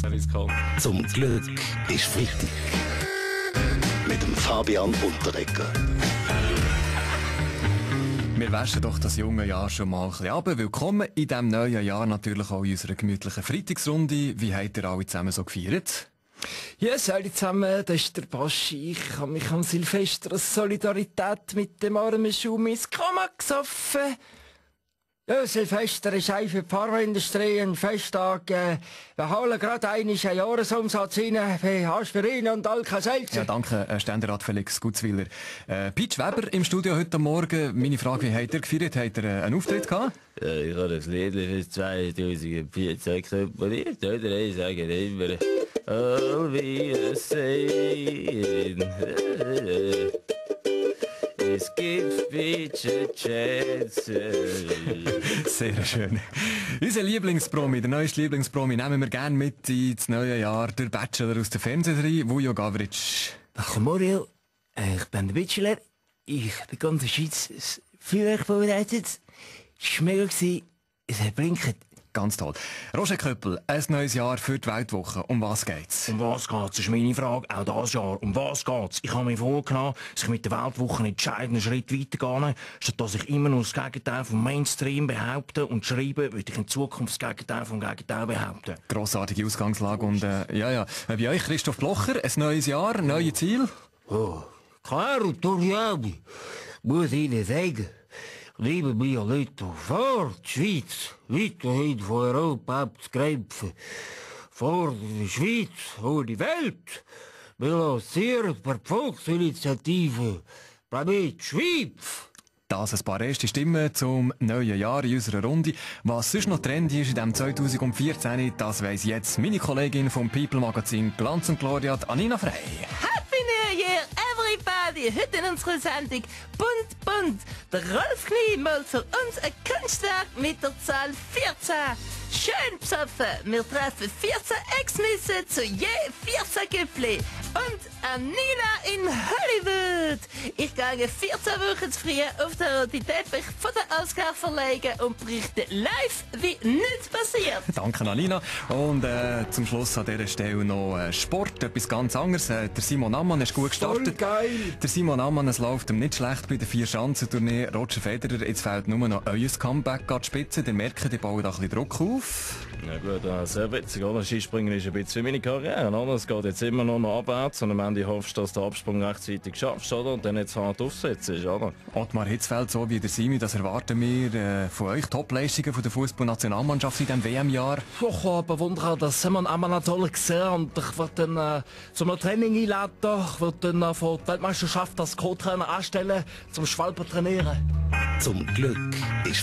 Riskant. Zum Glück ist Freitag. Mit dem Fabian Unterreger. Wir waschen doch das junge Jahr schon mal ein bisschen ab. Willkommen in diesem neuen Jahr natürlich auch in unserer gemütlichen Freitagsrunde. Wie habt ihr alle zusammen so gefeiert? Ja, alle zusammen, das ist der Baschi. Ich habe mich am Silvester aus Solidarität mit dem armen Schuh mein Koma gesoffen. Ja, Silvester ist auch für die Pharmaindustrie ein Festtag. Wir holen gerade einen Jahresumsatz rein bei Aspirin und Alka-Seltzer. Ja, danke, Ständerat Felix Gutzwiller. Peach Weber im Studio heute Morgen. Meine Frage, wie habt ihr gefeiert? Habt ihr einen Auftritt gehabt? Ja, ich habe das Lied für 2014 komponiert. Oder ich sage immer, oh, wir sehen. Es gibt bitte Chance. Sehr schön. Unser Lieblingspromi, der neueste Lieblingspromi, nehmen wir gerne mit ins neue Jahr. Der Bachelor aus der Fernsehserie, Vujo Gavric. Ach, Mario, ich bin der Bachelor. Ich bin ganz in der Schweiz für euch vorbereitet. Es war mega, es hat blinkt. Ganz toll. Roger Köppel, ein neues Jahr für die Weltwoche. Um was geht's? Um was geht's? Das ist meine Frage. Auch dieses Jahr. Um was geht's? Ich habe mir vorgenommen, dass ich mit der Weltwoche einen entscheidenden Schritt weitergehe. Statt dass ich immer nur das Gegenteil vom Mainstream behaupte und schreibe, würde ich in Zukunft das Gegenteil vom Gegenteil behaupten. Grossartige Ausgangslage und ja. Bei euch, Christoph Blocher, ein neues Jahr, neue Ziel? Oh, claro, Toriabi. Muss Ihnen sagen. Liebe meine Leute, vor die Schweiz weiterhin von Europa abzugreifen. Vor der Schweiz, vor die Welt. Wir lancieren per Volksinitiative Planet Schweiz. Das ein paar erste Stimmen zum neuen Jahr in unserer Runde. Was sonst noch trendy ist in diesem 2014, das weiss jetzt meine Kollegin vom People Magazin Glanz und Gloria, Anina Frey. Happy New Year, everybody! Heute in unserer Sendung Bunt. Der Rolf Knie malt für uns ein Kunstwerk mit der Zahl 14. Schön psoffen, wir treffen 14 Ex-Nüsse zu je 14 Gipfeli. Und Anina in Hollywood. Ich gehe 14 Wochen zu früh auf den roten Teppich von der Oscar verlegen und berichte live, wie nichts passiert. Danke, Anina. Und zum Schluss an dieser Stelle noch Sport, etwas ganz anderes. Der Simon Ammann ist gut gestartet. Voll geil. Der Simon Ammann, es läuft ihm nicht schlecht bei der Vier-Schanzentournee. Roger Federer, jetzt fehlt nur noch euer Comeback an die Spitze. Ihr merkt, die bauen da ein bisschen Druck auf. Ja gut, sehr witzig, oder? Skispringen ist ein bisschen wie meine Karriere, oder? Es geht jetzt immer noch abwärts und am Ende hoffst du, dass du den Absprung rechtzeitig schaffst, oder? Und dann jetzt hart aufsetzt, oder? Ottmar Hitzfeld, so wie der Simi, das erwarten wir von euch. Top-Leistungen von der Fußball-Nationalmannschaft in diesem WM-Jahr. Ich habe bewundert, dass Simon Ammann natürlich gesehen und ich werde dann zum Training einladen. Ich werde dann vor der Weltmeisterschaft als Co-Trainer anstellen, zum Schwalben trainieren. Zum Glück ist